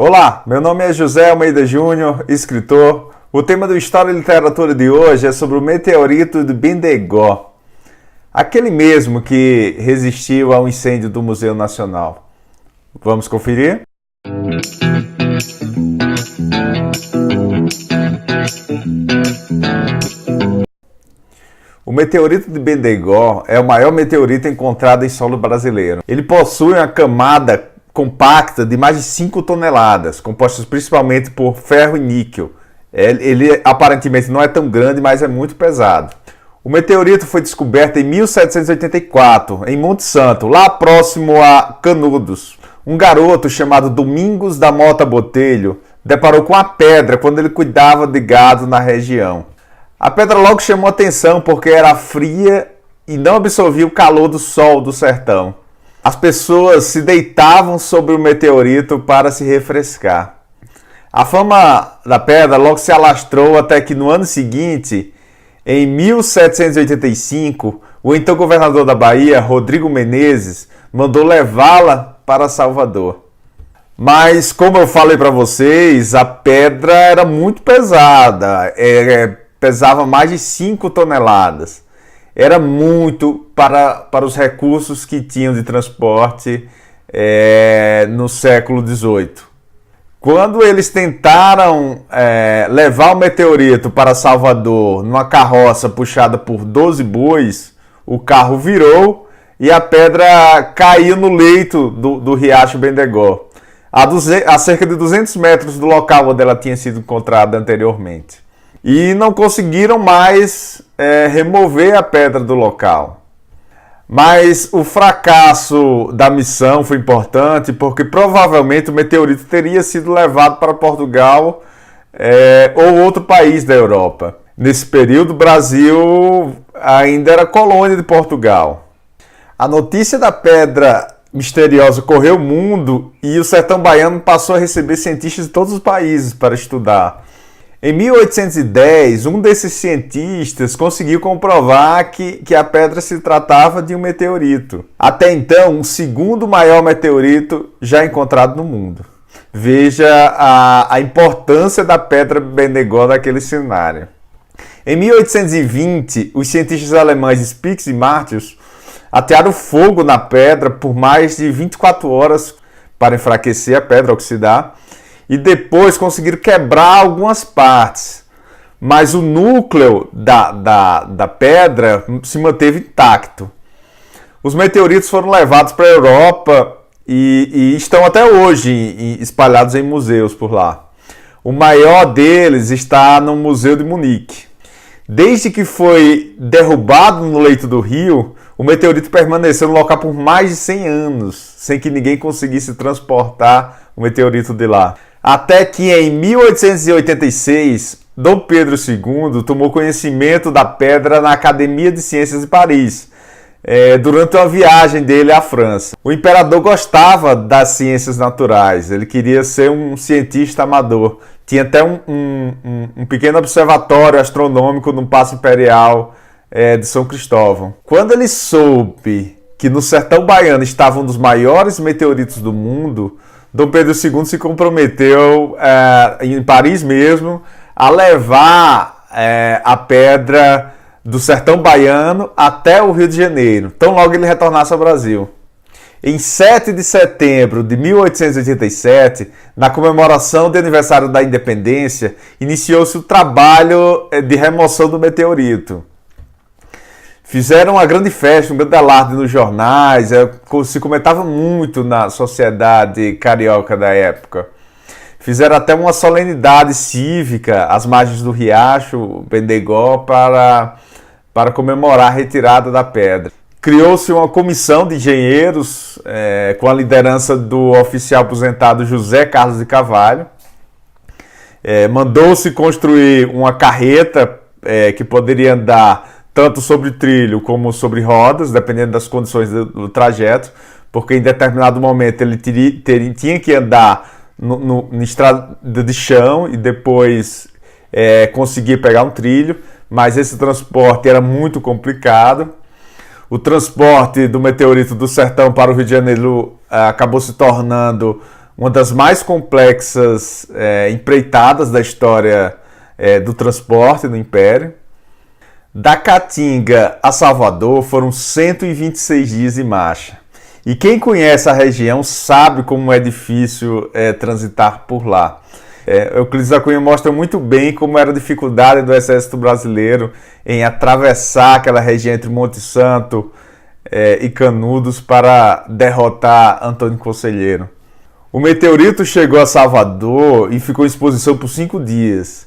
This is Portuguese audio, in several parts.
Olá, meu nome é José Almeida Júnior, escritor. O tema do História e Literatura de hoje é sobre o meteorito de Bendegó, aquele mesmo que resistiu ao incêndio do Museu Nacional. Vamos conferir? O meteorito de Bendegó é o maior meteorito encontrado em solo brasileiro. Ele possui uma camada compacta de mais de 5 toneladas, compostas principalmente por ferro e níquel. Ele aparentemente não é tão grande, mas é muito pesado. O meteorito foi descoberto em 1784, em Monte Santo, lá próximo a Canudos. Um garoto chamado Domingos da Mota Botelho deparou com a pedra quando ele cuidava de gado na região. A pedra logo chamou atenção porque era fria e não absorvia o calor do sol do sertão. As pessoas se deitavam sobre o meteorito para se refrescar. A fama da pedra logo se alastrou até que no ano seguinte, em 1785, o então governador da Bahia, Rodrigo Menezes, mandou levá-la para Salvador. Mas, como eu falei para vocês, a pedra era muito pesada, pesava mais de 5 toneladas. Era muito para os recursos que tinham de transporte no século XVIII. Quando eles tentaram levar o meteorito para Salvador numa carroça puxada por 12 bois, o carro virou e a pedra caiu no leito do riacho Bendegó, a cerca de 200 metros do local onde ela tinha sido encontrada anteriormente. E não conseguiram mais remover a pedra do local. Mas o fracasso da missão foi importante porque provavelmente o meteorito teria sido levado para Portugal ou outro país da Europa. Nesse período, o Brasil ainda era colônia de Portugal. A notícia da pedra misteriosa correu o mundo e o sertão baiano passou a receber cientistas de todos os países para estudar. Em 1810, um desses cientistas conseguiu comprovar que a pedra se tratava de um meteorito. Até então, o segundo maior meteorito já encontrado no mundo. Veja a importância da pedra Bendegó naquele cenário. Em 1820, os cientistas alemães Spix e Martius atearam fogo na pedra por mais de 24 horas para enfraquecer a pedra, oxidar, e depois conseguiram quebrar algumas partes. Mas o núcleo da pedra se manteve intacto. Os meteoritos foram levados para a Europa e estão até hoje espalhados em museus por lá. O maior deles está no Museu de Munique. Desde que foi derrubado no leito do rio, o meteorito permaneceu no local por mais de 100 anos, sem que ninguém conseguisse transportar o meteorito de lá. Até que em 1886, Dom Pedro II tomou conhecimento da pedra na Academia de Ciências de Paris, durante uma viagem dele à França. O imperador gostava das ciências naturais, ele queria ser um cientista amador. Tinha até um pequeno observatório astronômico no Paço Imperial de São Cristóvão. Quando ele soube que no sertão baiano estava um dos maiores meteoritos do mundo, Dom Pedro II se comprometeu, em Paris mesmo, a levar a pedra do sertão baiano até o Rio de Janeiro, tão logo ele retornasse ao Brasil. Em 7 de setembro de 1887, na comemoração do aniversário da independência, iniciou-se o trabalho de remoção do meteorito. Fizeram uma grande festa, um grande alarde nos jornais, se comentava muito na sociedade carioca da época. Fizeram até uma solenidade cívica às margens do riacho Bendegó para comemorar a retirada da pedra. Criou-se uma comissão de engenheiros com a liderança do oficial aposentado José Carlos de Carvalho. Mandou-se construir uma carreta que poderia andar tanto sobre trilho como sobre rodas, dependendo das condições do trajeto, porque em determinado momento ele tinha que andar em estrada de chão e depois conseguir pegar um trilho, mas esse transporte era muito complicado. O transporte do meteorito do sertão para o Rio de Janeiro acabou se tornando uma das mais complexas empreitadas da história do transporte no Império. Da Caatinga a Salvador foram 126 dias de marcha. E quem conhece a região sabe como é difícil transitar por lá. Euclides da Cunha mostra muito bem como era a dificuldade do exército brasileiro em atravessar aquela região entre Monte Santo e Canudos para derrotar Antônio Conselheiro. O meteorito chegou a Salvador e ficou em exposição por 5 dias.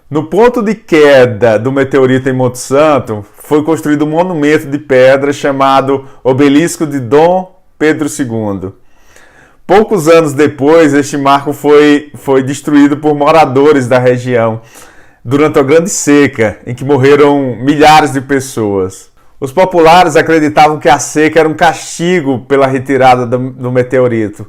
No ponto de queda do meteorito em Monte Santo, foi construído um monumento de pedra chamado Obelisco de Dom Pedro II. Poucos anos depois, este marco foi destruído por moradores da região durante a Grande Seca, em que morreram milhares de pessoas. Os populares acreditavam que a seca era um castigo pela retirada do meteorito,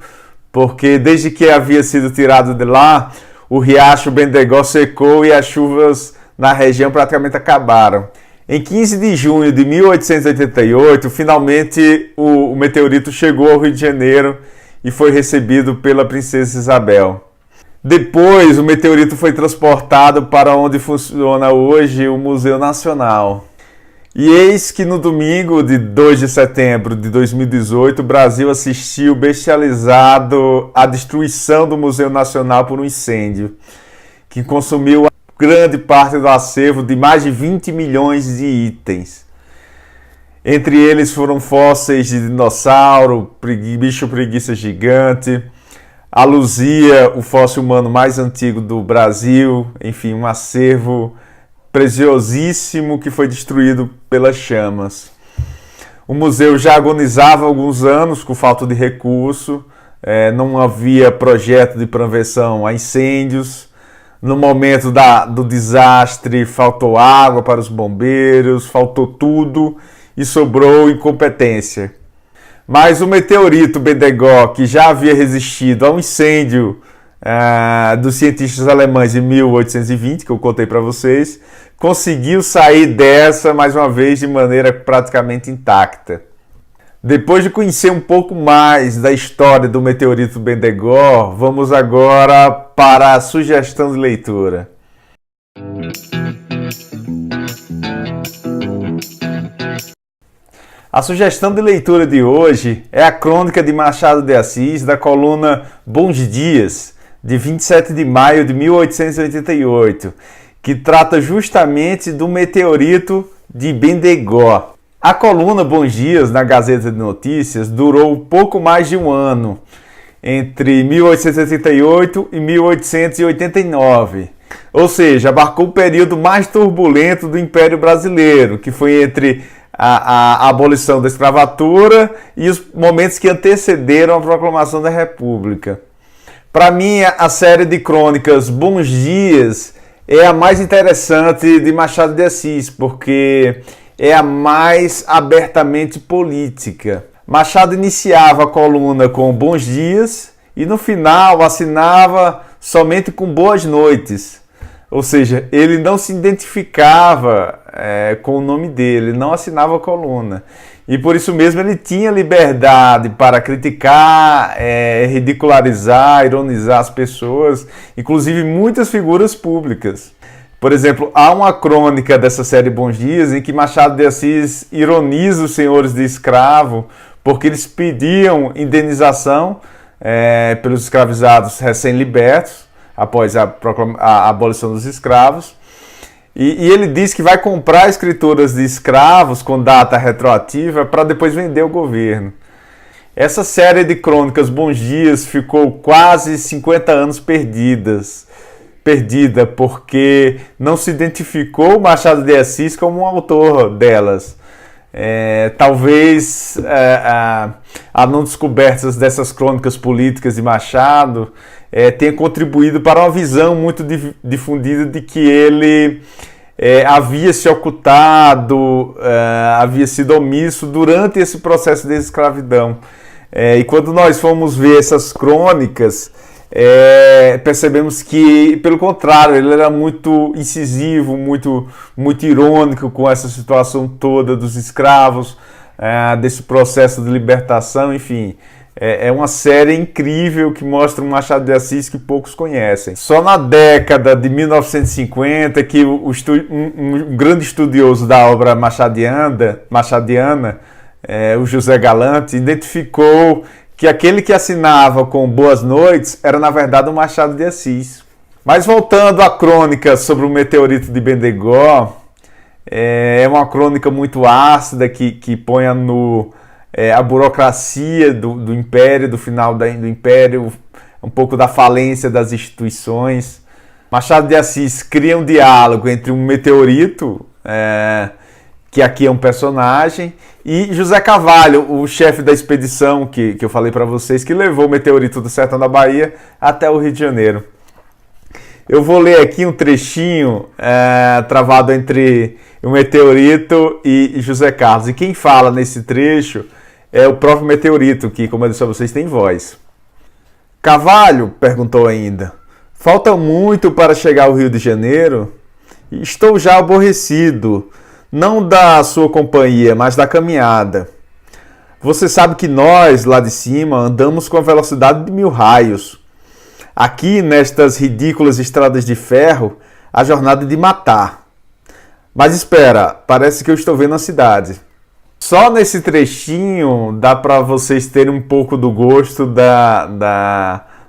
porque desde que havia sido tirado de lá, o riacho Bendegó secou e as chuvas na região praticamente acabaram. Em 15 de junho de 1888, finalmente o meteorito chegou ao Rio de Janeiro e foi recebido pela princesa Isabel. Depois, o meteorito foi transportado para onde funciona hoje o Museu Nacional. E eis que no domingo de 2 de setembro de 2018, o Brasil assistiu bestializado à destruição do Museu Nacional por um incêndio, que consumiu grande parte do acervo de mais de 20 milhões de itens. Entre eles foram fósseis de dinossauro, bicho preguiça gigante, a Luzia, o fóssil humano mais antigo do Brasil, enfim, um acervo preciosíssimo que foi destruído pelas chamas. O museu já agonizava há alguns anos com falta de recurso, não havia projeto de prevenção a incêndios. No momento do desastre, faltou água para os bombeiros, faltou tudo e sobrou incompetência. Mas o meteorito Bendegó, que já havia resistido a um incêndio dos cientistas alemães em 1820, que eu contei para vocês, conseguiu sair dessa, mais uma vez, de maneira praticamente intacta. Depois de conhecer um pouco mais da história do meteorito Bendegó, vamos agora para a sugestão de leitura. A sugestão de leitura de hoje é a crônica de Machado de Assis, da coluna Bons Dias, de 27 de maio de 1888, que trata justamente do meteorito de Bendegó. A coluna Bons Dias, na Gazeta de Notícias, durou pouco mais de um ano, entre 1888 e 1889. Ou seja, abarcou o período mais turbulento do Império Brasileiro, que foi entre a abolição da escravatura e os momentos que antecederam a proclamação da República. Para mim, a série de crônicas Bons Dias é a mais interessante de Machado de Assis, porque é a mais abertamente política. Machado iniciava a coluna com Bons Dias e no final assinava somente com Boas Noites. Ou seja, ele não se identificava com o nome dele, não assinava a coluna. E por isso mesmo ele tinha liberdade para criticar, ridicularizar, ironizar as pessoas, inclusive muitas figuras públicas. Por exemplo, há uma crônica dessa série Bons Dias em que Machado de Assis ironiza os senhores de escravo porque eles pediam indenização pelos escravizados recém-libertos após a abolição dos escravos. E ele diz que vai comprar escrituras de escravos com data retroativa para depois vender ao governo. Essa série de crônicas Bons Dias ficou quase 50 anos perdida porque não se identificou Machado de Assis como um autor delas. Talvez a não descoberta dessas crônicas políticas de Machado tenha contribuído para uma visão muito difundida de que ele havia se ocultado, havia sido omisso durante esse processo de escravidão. E quando nós fomos ver essas crônicas, percebemos que, pelo contrário, ele era muito incisivo, muito irônico com essa situação toda dos escravos, desse processo de libertação, enfim. É uma série incrível que mostra um Machado de Assis que poucos conhecem. Só na década de 1950 que um grande estudioso da obra machadiana, o José Galante, identificou que aquele que assinava com Boas Noites era, na verdade, o Machado de Assis. Mas voltando à crônica sobre o meteorito de Bendegó, é uma crônica muito ácida que põe a burocracia do Império, do final do Império, um pouco da falência das instituições. Machado de Assis cria um diálogo entre um meteorito, que aqui é um personagem, e José Carvalho, o chefe da expedição que eu falei para vocês, que levou o meteorito do sertão da Bahia até o Rio de Janeiro. Eu vou ler aqui um trechinho travado entre o meteorito e José Carlos. E quem fala nesse trecho é o próprio meteorito, que, como eu disse a vocês, tem voz. Carvalho perguntou ainda: falta muito para chegar ao Rio de Janeiro? Estou já aborrecido, não da sua companhia, mas da caminhada. Você sabe que nós, lá de cima, andamos com a velocidade de 1000 raios. Aqui, nestas ridículas estradas de ferro, a jornada é de matar. Mas espera, parece que eu estou vendo a cidade. Só nesse trechinho dá para vocês terem um pouco do gosto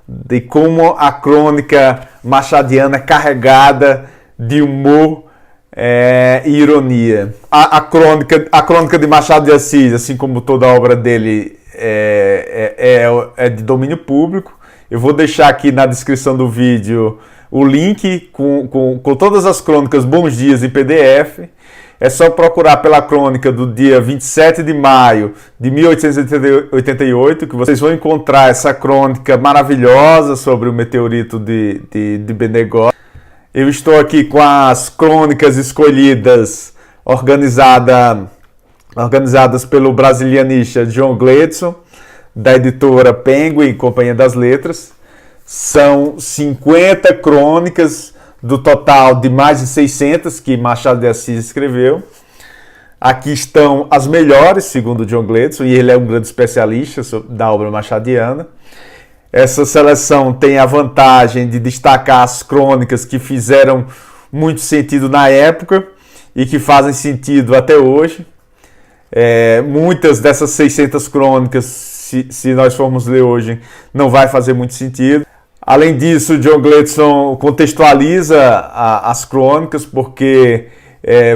de como a crônica machadiana é carregada de humor e ironia. A crônica de Machado de Assis, assim como toda a obra dele, é de domínio público. Eu vou deixar aqui na descrição do vídeo o link com todas as crônicas Bons Dias em PDF. É só procurar pela crônica do dia 27 de maio de 1888, que vocês vão encontrar essa crônica maravilhosa sobre o meteorito de Bendegó. Eu estou aqui com as crônicas escolhidas, organizadas pelo brasilianista John Gleidson, da editora Penguin, Companhia das Letras. São 50 crônicas do total de mais de 600 que Machado de Assis escreveu. Aqui estão as melhores, segundo John Gleidson, e ele é um grande especialista da obra machadiana. Essa seleção tem a vantagem de destacar as crônicas que fizeram muito sentido na época e que fazem sentido até hoje. Muitas dessas 600 crônicas, se nós formos ler hoje, não vai fazer muito sentido. Além disso, John Gleidson contextualiza as crônicas, porque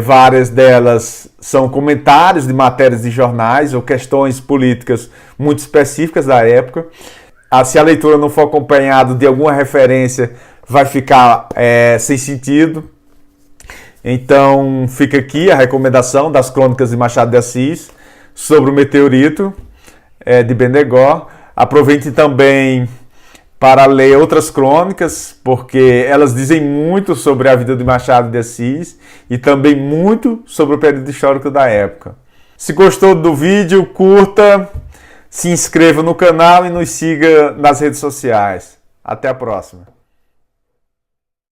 várias delas são comentários de matérias de jornais ou questões políticas muito específicas da época. Se a leitura não for acompanhada de alguma referência, vai ficar sem sentido. Então fica aqui a recomendação das crônicas de Machado de Assis sobre o meteorito de Bendegó. Aproveite também para ler outras crônicas, porque elas dizem muito sobre a vida de Machado de Assis e também muito sobre o período histórico da época. Se gostou do vídeo, curta, se inscreva no canal e nos siga nas redes sociais. Até a próxima!